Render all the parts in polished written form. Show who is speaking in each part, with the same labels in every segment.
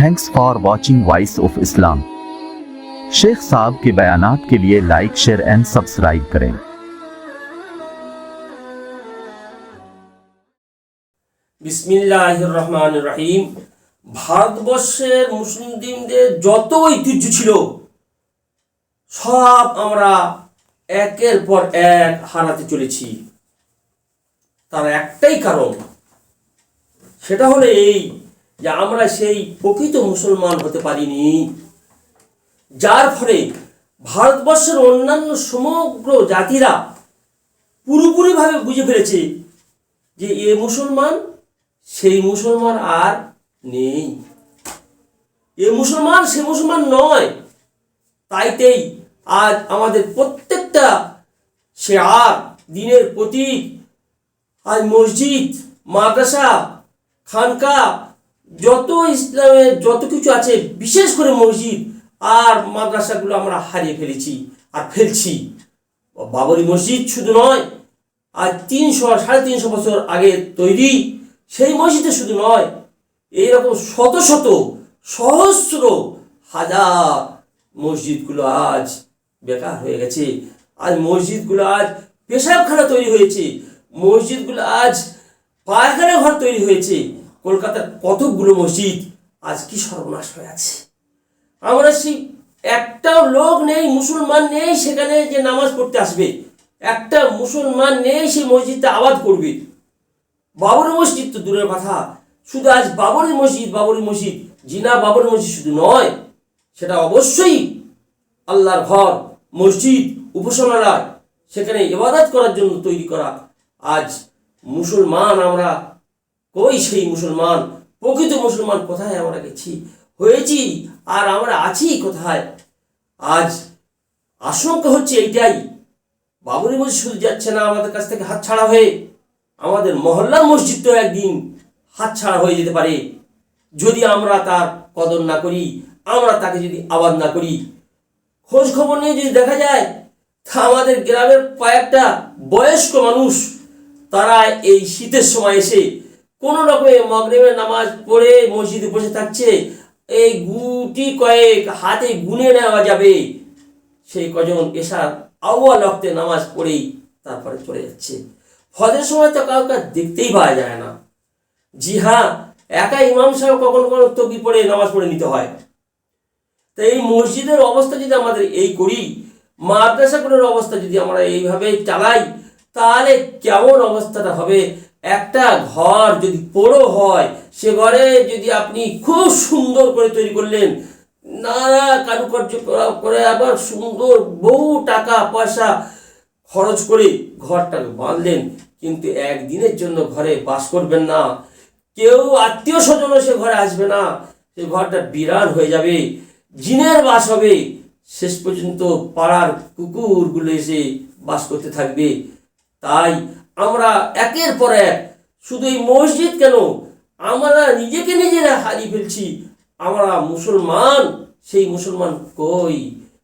Speaker 1: Thanks for watching voice of Islam. शेख साहब के बयानात के लिए लाइक, शेयर एंड सब्सक्राइब करें।
Speaker 2: বিসমিল্লাহির রহমানির রহিম। ভারতবর্ষের মুসলিমদের যত ঐতিহ্য ছিল সব আমরা একের পর এক হারাতে চলেছি। তার একটাই কারণ, সেটা হলো এই যে আমরা সেই প্রকৃত মুসলমান হতে পারিনি, যার ফলে ভারতবর্ষের অন্যান্য সমগ্র জাতিরা পুরোপুরিভাবে বুঝে ফেলেছে যে এ মুসলমান, সেই মুসলমান আর নেই, এ মুসলমান সে মুসলমান নয়। তাইতেই আজ আমাদের প্রত্যেকটা শেয়ার, দিনের প্রতীক, আজ মসজিদ, মাদ্রাসা, খানকা, যত ইসলামের যত কিছু আছে, বিশেষ করে মসজিদ আর মাদ্রাসাগুলো আমরা হারিয়ে ফেলেছি আর ফেলছি। বাবরি মসজিদ শুধু নয়, আজ 300-350 বছর আগে তৈরি সেই মসজিদে শুধু নয়, এইরকম শত শত সহস্র হাজার মসজিদগুলো আজ বেকার হয়ে গেছে। আজ মসজিদগুলো আজ পেশাবখানা তৈরি হয়েছে, মসজিদগুলো আজ পায়খানা ঘর তৈরি হয়েছে। কলকাতার কতকগুলো মসজিদ আজ কি সর্বনাশ হয়ে আছে। আমরা সেই একটাও লোক নেই, মুসলমান নেই সেখানে যে নামাজ পড়তে আসবে, একটা মুসলমান নেই সেই মসজিদটা আবাদ করবে। বাবরি মসজিদ তো দূরের কথা, শুধু আজ বাবরি মসজিদ জিনা বাবরি মসজিদ শুধু নয়, সেটা অবশ্যই আল্লাহর ঘর, মসজিদ, উপাসনালয়, সেখানে ইবাদত করার জন্য তৈরি করা। আজ মুসলমান আমরা কই? সেই মুসলমান, প্রকৃত মুসলমান কোথায় আমরা গেছি হয়েছি, আর আমরা আছি কোথায়? আজ আশঙ্কা হচ্ছে এইটাই, বাবরি মসজিদ শুধু যাচ্ছে না আমাদের কাছ থেকে হাতছাড়া হয়ে, আমাদের মহল্লার মসজিদ তো একদিন হাতছাড়া হয়ে যেতে পারে যদি আমরা তার কদর না করি, আমরা তাকে যদি আবাদ না করি। খোঁজ খবর নিয়ে যদি দেখা যায় তা আমাদের গ্রামের কয়েকটা বয়স্ক মানুষ, তারা এই শীতের সময় এসে কোনো রকমে মাগরিবের নামাজ পড়ে মসজিদে বসে থাকছে। এই গুটি কয়েক হাতে গুনে নেওয়া যাবে সেই কজন এশার আউয়াল ওয়াক্তে নামাজ পড়েই তারপরে চলে যাচ্ছে। ফজরের সময় তো কাউকে দেখতেই পাওয়া যায় না। জি হ্যাঁ, একা ইমাম সাহেব কখনো কখনো তকবীর পড়ে নামাজ পড়ে নিতে হয়। তো এই মসজিদের অবস্থা যদি আমাদের এই করি, মাদ্রাসাগুলোর অবস্থা যদি আমরা এইভাবে চালাই, তাহলে কেমন অবস্থাটা হবে। একটা ঘর যদি বড় হয়, সে ঘরে যদি আপনি খুব সুন্দর করে তৈরি করলেন, নানা কারুকার্য করে, আবার সুন্দর বহু টাকা পয়সা খরচ করে ঘরটাকে বাঁধলেন, কিন্তু একদিনের জন্য ঘরে বাস করবেন না, কেউ আত্মীয় স্বজনও সে ঘরে আসবে না, সে ঘরটা বিরান হয়ে যাবে, জিনের বাস হবে। শেষ পর্যন্ত পাড়ার কুকুরগুলো এসে বাস করতে থাকবে। তাই আমরা একের পর এক, শুধু এই মসজিদ কেন, আমরা নিজেকে নিজেরা হারিয়ে ফেলছি। আমরা মুসলমান, সেই মুসলমান কই?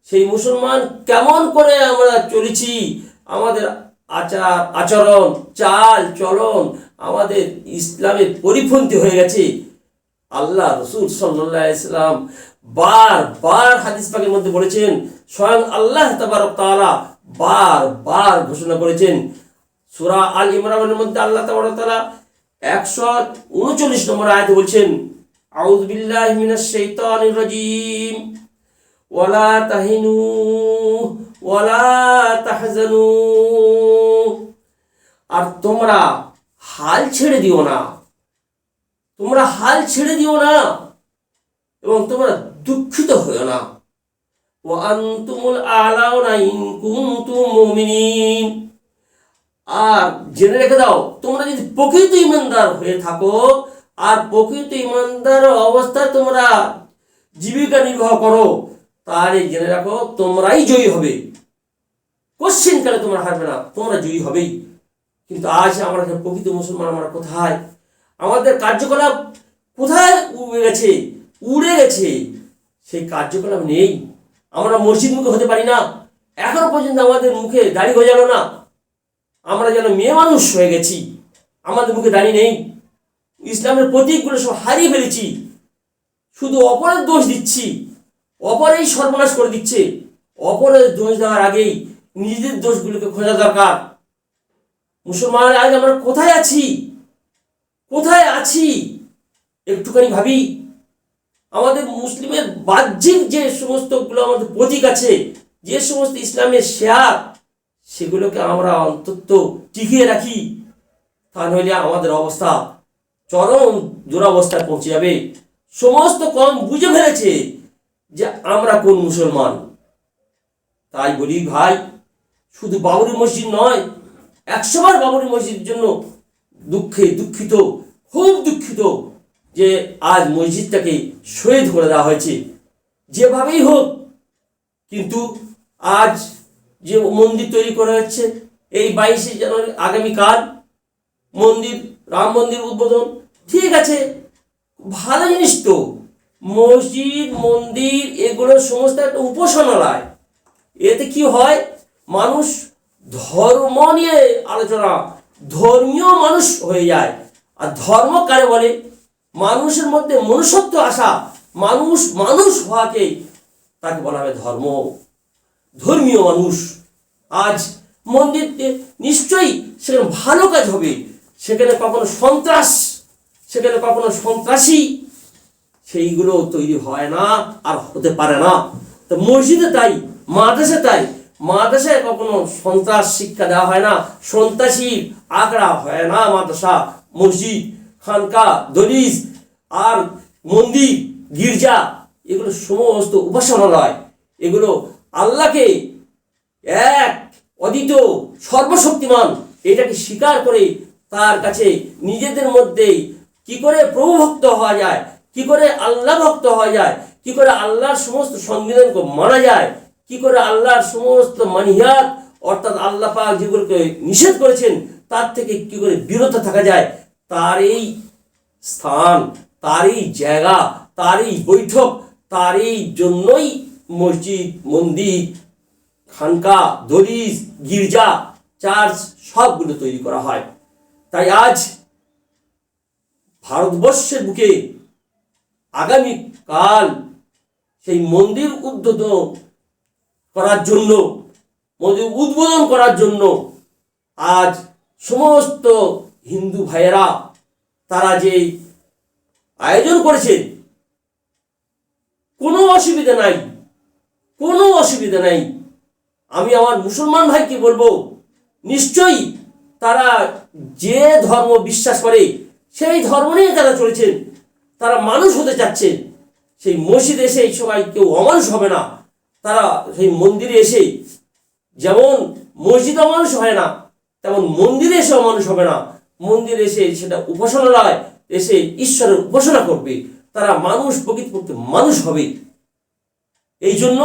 Speaker 2: সেই মুসলমান কেমন করে আমরা চলেছি? আমাদের আচার আচরণ, চাল চলন আমাদের ইসলামের পরিপন্থী হয়ে গেছে। আল্লাহ রসুল সাল্লাল্লাহু আলাইহি ওয়াসাল্লাম বারবার হাদিস পাকের মধ্যে বলেছেন, স্বয়ং আল্লাহ তাবারক তাআলা বারবার ঘোষণা করেছেন। সূরা আল ইমরানের মধ্যে আল্লাহ তাবারক তাআলা 139 নম্বর আয়াতে বলছেন, আউযু বিল্লাহি মিনাশ শাইতানির রাজীম, ওয়ালা তাহিনু ওয়ালা তাহজানু, আর তোমরা হাল ছেড়ে দিও না, তোমরা হাল ছেড়ে দিও না এবং তোমরা দুঃখিত হইও না। ওয়া আনতুমুল আলাউনা ইন কুনতুম মুমিনিন, আর জেনে রেখে দাও, তোমরা যদি প্রকৃত ইমানদার হয়ে থাকো আর প্রকৃত ইমানদার অবস্থায় তোমরা জীবিকা নির্বাহ করো, তাহলে জেনে রাখো তোমরাই জয়ী হবে। কোশ্চিন কালে তোমরা হারবে না, তোমরা জয়ী হবেই। কিন্তু আজ আমরা প্রকৃত মুসলমান আমরা কোথায়? আমাদের কার্যকলাপ কোথায় উড়ে গেছে, সেই কার্যকলাপ নেই। আমরা মসজিদ মুখে হতে পারি না, এখনো পর্যন্ত আমাদের মুখে দাড়ি গজালো না, আমরা যেন মেয়ে মানুষ হয়ে গেছি, আমাদের মুখে দাড়ি নেই, ইসলামের প্রতীকগুলো সব হারিয়ে ফেলেছি। শুধু অপরের দোষ দিচ্ছি, অপরেই সর্বনাশ করে দিচ্ছে। অপরের দোষ দেওয়ার আগেই নিজেদের দোষগুলোকে খোঁজা দরকার। মুসলমান আজ আমরা কোথায় আছি, কোথায় আছি একটুখানি ভাবি। আমাদের মুসলিমের বাহ্যিক যে সমস্তগুলো আমাদের প্রতীক আছে, যে সমস্ত ইসলামের শেয়ার, সেগুলোকে আমরা অন্তত টিকিয়ে রাখি, তা নইলে আমাদের অবস্থা চরম দুরবস্থায় পৌঁছে যাবে। সমস্ত কম বুঝে ফেলেছে যে আমরা কোন মুসলমান। তাই বলি ভাই, শুধু বাবরি মসজিদ নয়, 100 বার বাবরি মসজিদের জন্য দুঃখিত, খুব দুঃখিত যে আজ মসজিদটাকে শহীদ করে দেওয়া হয়েছে। যেভাবেই হোক, কিন্তু আজ যে মন্দির তৈরি করা হচ্ছে, এই 22শে জানুয়ারি আগামীকাল মন্দির, রাম মন্দির উদ্বোধন, ঠিক আছে, ভালো জিনিস তো। মসজিদ, মন্দির এগুলো সমস্ত একটা উপাসনালয়। এতে কি হয়, মানুষ ধর্ম নিয়ে আলোচনা, ধর্মীয় মানুষ হয়ে যায়। আর ধর্ম কারে বলে? মানুষের মধ্যে মনুষ্যত্ব আসা, মানুষ হওয়াকে তাকে বলা হবে ধর্ম, ধর্মীয় মানুষ। আজ মন্দিরতে নিশ্চয়ই সেখানে ভালো কাজ হবে, সেখানে কখনো সন্ত্রাসী সেইগুলো তৈরি হয় না, আর হতে পারে না। তো মসজিদে তাই, মাদ্রাসা তাই, মাদ্রাসায় কখনো সন্ত্রাস শিক্ষা দেওয়া হয় না, সন্ত্রাসী আখড়া হয় না। মাদ্রাসা, মসজিদ, খানকা, দরিজ আর মন্দির, গির্জা এগুলো সমস্ত উপাসনালয়। এগুলো আল্লাহকে এক, অদ্বিতীয়, সর্বশক্তিমান এটাকে স্বীকার করে তার কাছে নিজেদের মধ্যে কি করে প্রভু ভক্ত হওয়া যায়, কি করে আল্লাহ ভক্ত হওয়া যায়, কি করে আল্লাহর সমস্ত সংবিধানকে মানা যায়, কি করে আল্লাহর সমস্ত মানিহাত অর্থাৎ আল্লাহ পাক যেগুলোকে নিষেধ করেছেন তার থেকে কি করে বিরত থাকা যায়, তার এই স্থান, তার এই জায়গা, তার এই বৈঠক, তার এই জন্যই মসজিদ, মন্দির, খানকা, দরিজ, গির্জা, চার্চ সবগুলো তৈরি করা হয়। তাই আজ ভারতবর্ষের বুকে আগামীকাল সেই মন্দির উদ্বোধন করার জন্য আজ সমস্ত হিন্দু ভাইয়েরা তারা যে আয়োজন করেছে, কোনো অসুবিধা নাই। আমি আমার মুসলমান ভাইকে বলবো, নিশ্চয়ই তারা যে ধর্ম বিশ্বাস করে সেই ধর্ম নিয়ে তারা চলেছেন, তারা মানুষ হতে চাচ্ছেন। সেই মসজিদে এসে সবাই কেউ অমানুষ হবে না। তারা সেই মন্দিরে এসে, যেমন মসজিদ অমানুষ হয় না, তেমন মন্দিরে এসে অমানুষ হবে না। মন্দিরে এসে সেটা উপাসনালয়, এসে ঈশ্বরের উপাসনা করবে। তারা মানুষ, প্রকৃতপক্ষে মানুষ হবে। এই জন্য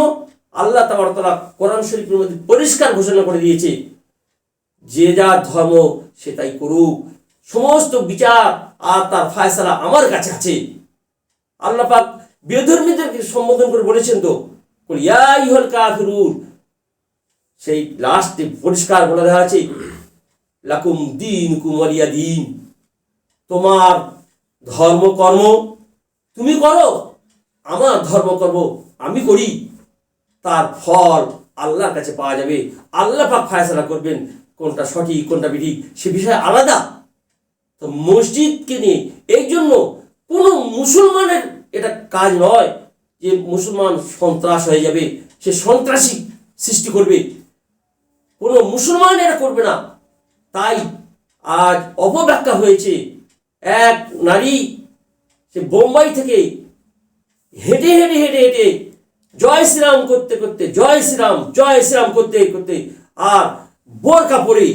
Speaker 2: আল্লাহ তাআলা কোরআন শরীফের মধ্যে পরিষ্কার ঘোষণা করে দিয়েছে, যে যার ধর্ম সে তাই করুক, সমস্ত বিচার আর তার ফায়সালা আমার কাছে আছে। আল্লাহ পাক বেধর্মীদেরকে সম্বোধন করে বলেছেন তো, কুল ইয়া আইয়ুহাল কাফিরুন, সেই লাস্টে পরিষ্কার বলে দেওয়া আছে, লাকুম দীনুকুম ওয়ালিয়া দীন, তোমার ধর্মকর্ম তুমি করো, আমার ধর্মকর্ম আমি করি। তার ফল আল্লাহর কাছে পাওয়া যাবে। আল্লাহ পাক ফায়সালা করবেন কোনটা সঠিক কোনটা বিধিক, সে বিষয় আলাদা। তো মসজিদকে নিয়ে এই জন্য কোনো মুসলমানের এটা কাজ নয় যে মুসলমান সন্ত্রাস হয়ে যাবে, সে সন্ত্রাসী সৃষ্টি করবে, কোনো মুসলমান এটা করবে না। তাই আজ অপব্যাখ্যা হয়েছে। এক নারী সে বোম্বাই থেকে হেঁটে হেঁটে হেঁটে হেঁটে জয় শ্রীরাম করতে করতে, জয় শ্রীরাম করতে করতে, আর বোরকা পরে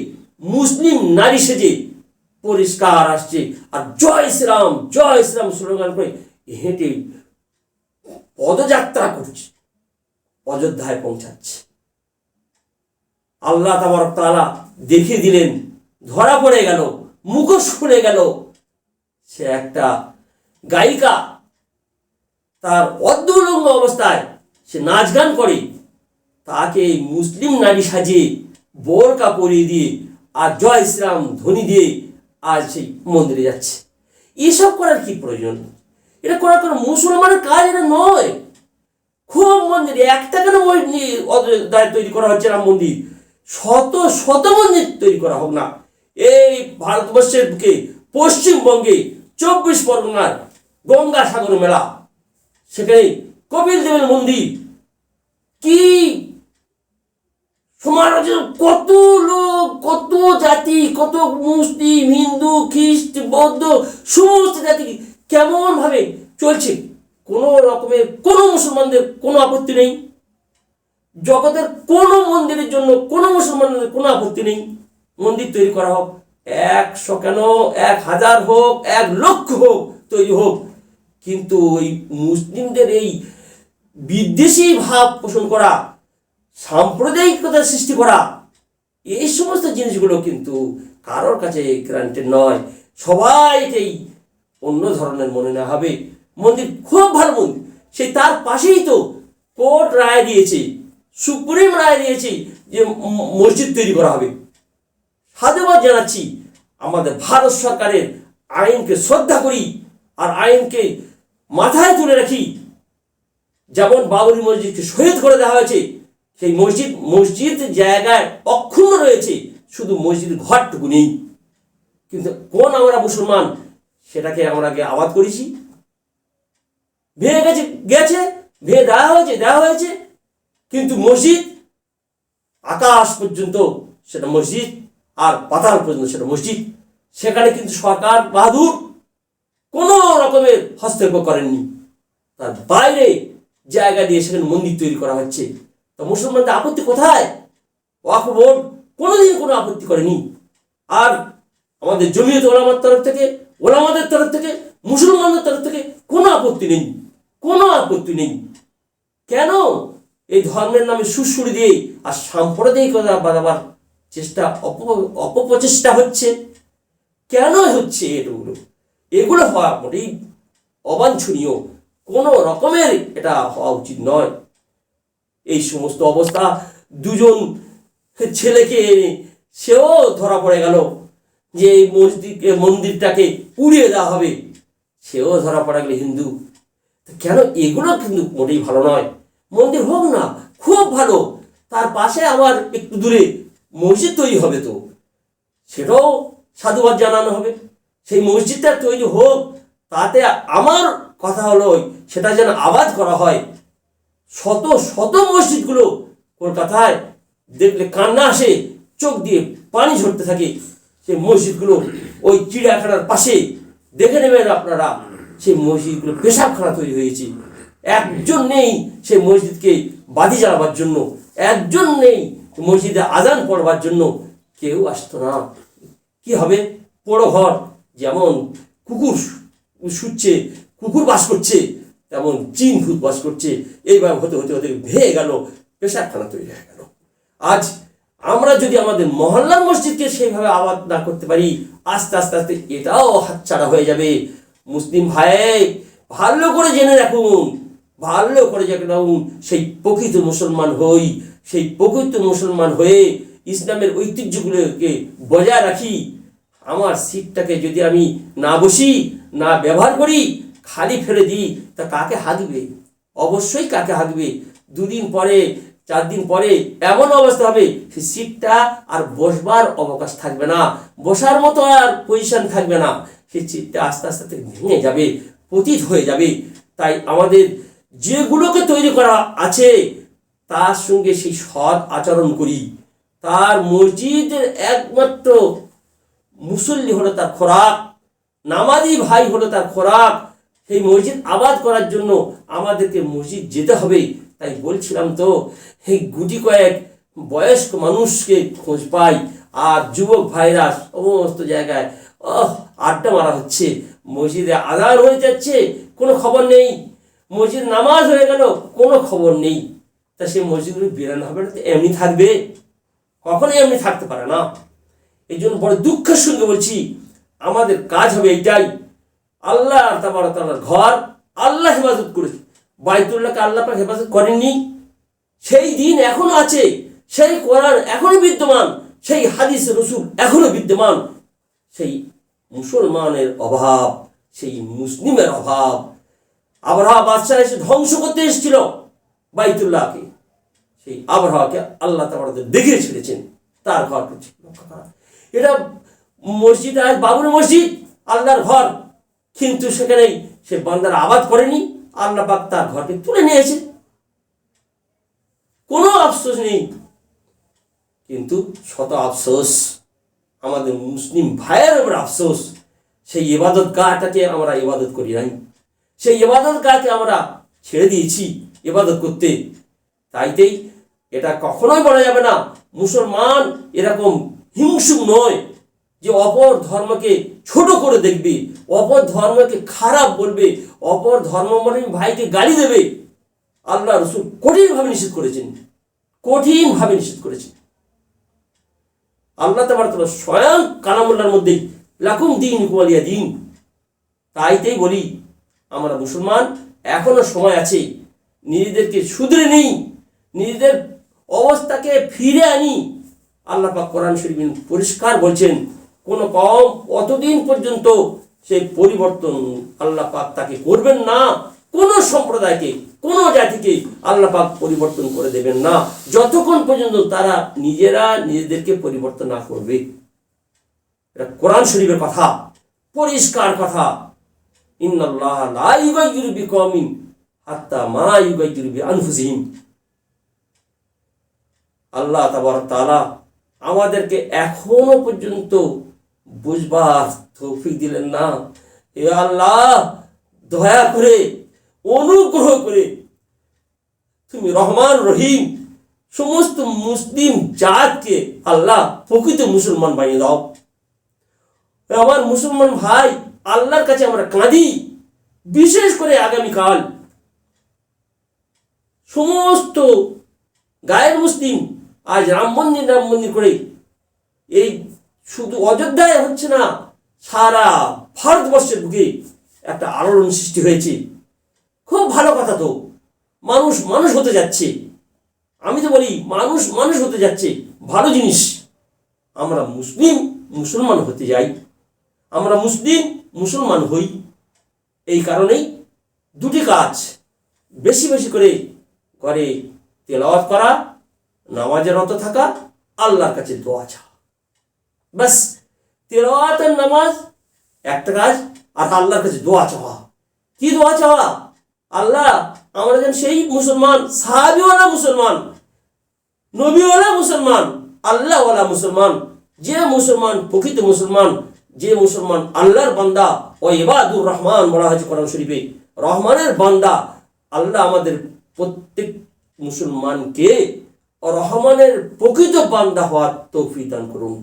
Speaker 2: মুসলিম নারী সেজে পরিষ্কার আসছে, আর জয় শ্রীরাম স্লোগান করে হেঁটে পদযাত্রা করছে, অযোধ্যায় পৌঁছাচ্ছে। আল্লাহ তাআলা দেখিয়ে দিলেন, ধরা পড়ে গেল, মুখোশ খুলে গেল। সে একটা গায়িকা, তার অর্ধউলঙ্গ অবস্থায় সে নাচ গান করে, তাকে মুসলিম নারী সাজিয়ে বোরকা পরিয়ে দিয়ে আর জয় শ্রীরাম ধ্বনি দিয়ে আজ সেই মন্দিরে যাচ্ছে। এসব করার কি প্রয়োজন? এটা করা কোনো মুসলমানের কাজ এটা নয়। খুব মন্দির একটা কেন তৈরি করা হচ্ছে রাম মন্দির, শত শত মন্দির তৈরি করা হোক না। এই ভারতবর্ষের বুকে পশ্চিমবঙ্গে 24 পরগনার গঙ্গাসাগর মেলা, সেখানে কপিল দেবের মন্দির, কি সমালোচনা, কত লোক, কত জাতি, কত মুসলিম, হিন্দু, খ্রিস্ট, বৌদ্ধ, সমস্ত জাতি কেমন ভাবে চলছে। কোনো রকমের কোনো মুসলমানদের কোনো আপত্তি নেই, জগতের কোনো মন্দিরের জন্য কোনো মুসলমানদের কোনো আপত্তি নেই। মন্দির তৈরি করা হোক, 100 কেন 1000 হোক, 1 লক্ষ হোক, তৈরি হোক, কিন্তু ওই মুসলিমদের এই বিদ্বেষী ভাব পোষণ করা, সাম্প্রদায়িকতা সৃষ্টি করা, এই সমস্ত জিনিসগুলো কিন্তু কারোর কাছে গ্রান্টেড নয়। সবাইকেই অন্য ধরনের মনে না হবে। মন্দির খুব ভালো মন্দির, সেই তার পাশেই তো কোর্ট রায় দিয়েছে, সুপ্রিম রায় দিয়েছে যে মসজিদ তৈরি করা হবে। সাধুবাদ জানাচ্ছি, আমাদের ভারত সরকারের আইনকে শ্রদ্ধা করি আর আইনকে মাথায় তুলে রাখি। যেমন বাবরি মসজিদকে শহীদ করে দেওয়া হয়েছে, সেই মসজিদ জায়গায় অক্ষুণ্ণ রয়েছে, শুধু মসজিদ ঘরটুকু নেই। কিন্তু কোন আমরা মুসলমান সেটাকে আমরা আবাদ করেছি, ভেঙে গেছে, ভেঙে দেওয়া হয়েছে, কিন্তু মসজিদ আকাশ পর্যন্ত সেটা মসজিদ, আর পাতাল পর্যন্ত সেটা মসজিদ। সেখানে কিন্তু সরকার বাহাদুর কোনো রকমের হস্তক্ষেপ করেননি, তার বাইরে জায়গা দিয়ে সেখানে মন্দির তৈরি করা হচ্ছে। তো মুসলমানদের আপত্তি কোথায়? ওয়াকফ বোর্ড কোনোদিন কোনো আপত্তি করেনি। আর আমাদের জমিয়ত ওলামার তরফ থেকে, ওলামাদের তরফ থেকে, মুসলমানদের তরফ থেকে কোনো আপত্তি নেই, কোনো আপত্তি নেই। কেন এই ধর্মের নামে সুরসুরি দিয়ে আর সাম্প্রদায়িকতা বাড়াবার চেষ্টা, অপপ্রচেষ্টা হচ্ছে? কেন হচ্ছে এগুলো হওয়া মোটেই অবাঞ্ছনীয়, কোনো রকমের এটা হওয়া উচিত নয়। এই সমস্ত অবস্থা, দুজন ছেলেকে এনে সেও ধরা পড়ে গেল যে এই মন্দিরটাকে উড়িয়ে দেওয়া হবে, সেও ধরা পড়ে গেল হিন্দু। কেন? এগুলো কিন্তু মোটেই ভালো নয়। মন্দির হোক না, খুব ভালো, তার পাশে আবার একটু দূরে মসজিদ তৈরি হবে, তো সেটাও সাধুবাদ জানানো হবে। সেই মসজিদটা তৈরি হোক, তাতে আমার কথা হলো সেটা যেন আবাদ করা হয়। শত শত মসজিদগুলো কলকাতায় দেখলে কান্না আসে, চোখ দিয়ে পানি ঝরতে থাকে। সেই মসজিদগুলো ওই চিড়িয়াখানার পাশে দেখে নেবেন আপনারা, সেই মসজিদগুলো পেশাবখানা তৈরি হয়েছে। একজন নেই সেই মসজিদকে বাতি জ্বালাবার জন্য, একজন নেই মসজিদে আজান পড়বার জন্য, কেউ আসতো না। কি হবে? পোড়ো ঘর, যেমন কুকুর শুচ্ছে, কুকুর বাস করছে, তেমন জিন ভূত বাস করছে। এইভাবে হতে হতে হতে ভেঙে গেল, পেশাবখানা তৈরি হয়ে গেল। আজ আমরা যদি আমাদের মহল্লার মসজিদকে সেইভাবে আবাদ না করতে পারি, আস্তে আস্তে আস্তে এটাও হাতছাড়া হয়ে যাবে। মুসলিম ভাই, ভালো করে জেনে রাখুন, ভালো করে জেনে রাখুন, সেই প্রকৃত মুসলমান হই, সেই প্রকৃত মুসলমান হয়ে ইসলামের ঐতিহ্যগুলোকে বজায় রাখি। আমার সিটটাকে যদি আমি না বসি, না ব্যবহার করি, খালি ফেলে দিই, তা কাকে হাঁকবে? অবশ্যই কাকে হাঁকবে। 2 দিন পরে, 4 দিন পরে এমন অবস্থা হবে, সেই সিটটা আর বসবার অবকাশ থাকবে না, বসার মতো আর পজিশন থাকবে না। সেই সিটটা আস্তে আস্তে ভেঙে যাবে, পতিত হয়ে যাবে। তাই আমাদের যেগুলোকে তৈরি করা আছে, তার সঙ্গে সেই সৎ আচরণ করি। তার মসজিদের একমাত্র মুসল্লি হলো তার খোরাক, নামাজি ভাই হলো তার খোরাক। সেই মসজিদ আবাদ করার জন্য আমাদেরকে মসজিদ যেতে হবে। তাই বলছিলাম তো, এই গুটি কয়েক বয়স্ক মানুষকে খোঁজ পাই, আর যুবক ভাইরা সমস্ত জায়গায় আড্ডা মারা হচ্ছে। মসজিদে আজান হয়ে যাচ্ছে, কোনো খবর নেই। মসজিদ নামাজ হয়ে গেল, কোনো খবর নেই। তা সেই মসজিদগুলো বেরানো হবে না, এমনি থাকবে? কখনোই এমনি থাকতে পারে না। এই জন্য বড় দুঃখের সঙ্গে বলছি, আমাদের কাজ হবে এইটাই। আল্লাহ তাআলার ঘর আল্লাহ হেফাজত করেছে, বাইতুল্লাহকে আল্লাহ পাক হেফাজত করেননি? সেই দিন এখনো আছে, সেই কোরআন এখনো বিদ্যমান, সেই হাদিস রসুল এখনো বিদ্যমান। সেই মুসলমানের অভাব, সেই মুসলিমের অভাব, আবরাহা বাদশাহ এসে ধ্বংস করতে এসেছিল বাইতুল্লাহকে, সেই আবরাহাকে আল্লাহ তাআলা দেখিয়ে ছেড়েছেন তার ঘর রক্ষা করা। এটা মসজিদ, আজ বাবুর মসজিদ, আল্লাহর ঘর, কিন্তু সেখানেই সে বান্দার আবাদ করেনি, আল্লাহ পাক তার ঘরকে তুলে নিয়েছে, কোনো আফসোস নেই। কিন্তু শত আফসোস আমাদের মুসলিম ভাইয়ের উপর আফসোস, সেই ইবাদত গাহটাকে আমরা ইবাদত করি নাই, সেই ইবাদত গাহকে আমরা ছেড়ে দিয়েছি ইবাদত করতে। তাইতেই এটা কখনোই বলা যাবে না মুসলমান এরকম হিংসুক নয় যে অপর ধর্মকে ছোট করে দেখবে, অপর ধর্মকে খারাপ বলবে, অপর ধর্মাবলম্বী ভাইকে গালি দেবে। আল্লাহ রসুল কঠিনভাবে নিষেধ করেছেন, কঠিনভাবে নিষেধ করেছেন। আল্লাহ তাআলা স্বয়ং কালামুল্লাহর মধ্যে লাকুম দীনুকুম ওয়ালিয়া দীন। তাইতেই বলি আমরা মুসলমান এখনো সময় আছে, নিজেদেরকে শুধরে নেই, নিজেদের অবস্থাকে ফিরে আনি। আল্লাহ পাক কোরআন শরীফে পরিষ্কার বলছেন, কোনো কম অতদিন পর্যন্ত সেই পরিবর্তন আল্লাহ পাক তাকে করবেন না, কোনো সম্প্রদায়কে, কোনো জাতিকে আল্লাহ পাক পরিবর্তন করে দেবেন না যতক্ষণ পর্যন্ত তারা নিজেরা নিজেদেরকে পরিবর্তন না করবে। এটা কোরআন শরীফের কথা, পরিষ্কার কথা। ইন্নাল্লাহ লা ইউগাইয়িরু বিকওমিন হাত্তা মা ইউগাইয়িরু বিআনফুসিহিম। আল্লাহ তাবারক তাআলা আমাদেরকে এখনো পর্যন্ত বুঝবার তৌফিক দিলেন না। হে আল্লাহ, দয়া করে, অনুগ্রহ করে তুমি রহমান রহিম সমস্ত মুসলিম জাতকে আল্লাহ প্রকৃত মুসলমান বানিয়ে দাও। আমার মুসলমান ভাই, আল্লাহর কাছে আমরা কাঁদি, বিশেষ করে আগামীকাল সমস্ত গায়ের মুসলিম আজ রাম মন্দির করে, এই শুধু অযোধ্যায় হচ্ছে না, সারা ভারতবর্ষের বুকে একটা আলোড়ন সৃষ্টি হয়েছে। খুব ভালো কথা, তো মানুষ মানুষ হতে যাচ্ছে। আমি তো বলি মানুষ মানুষ হতে যাচ্ছে, ভালো জিনিস। আমরা মুসলিম মুসলমান হতে যাই, আমরা মুসলিম মুসলমান হই। এই কারণেই দুটি কাজ, বেশি বেশি করে ঘরে তেলাওয়াত করা, নামাজে রত থাকা, আল্লাহর কাছে দোয়া চাওয়া। বাস, তেলাওয়াত আর নামাজ একটা কাজ, আর আল্লাহর কাছে দোয়া চাওয়া। কি দোয়া চাওয়া? আল্লাহ আমরা যেন সেই মুসলমান, সাহাবীওয়ালা মুসলমান, নবীওয়ালা মুসলমান, আল্লাহওয়ালা মুসলমান, যে মুসলমান প্রকৃত মুসলমান, যে মুসলমান আল্লাহর বান্দা, ও ইবাদুর রহমান বলা হয়েছে কোরআন শরীফে, রহমানের বান্দা। আল্লাহ আমাদের প্রত্যেক মুসলমানকে রহমানের প্রকৃত বান্দা হওয়ার তৌফিক দান করুন।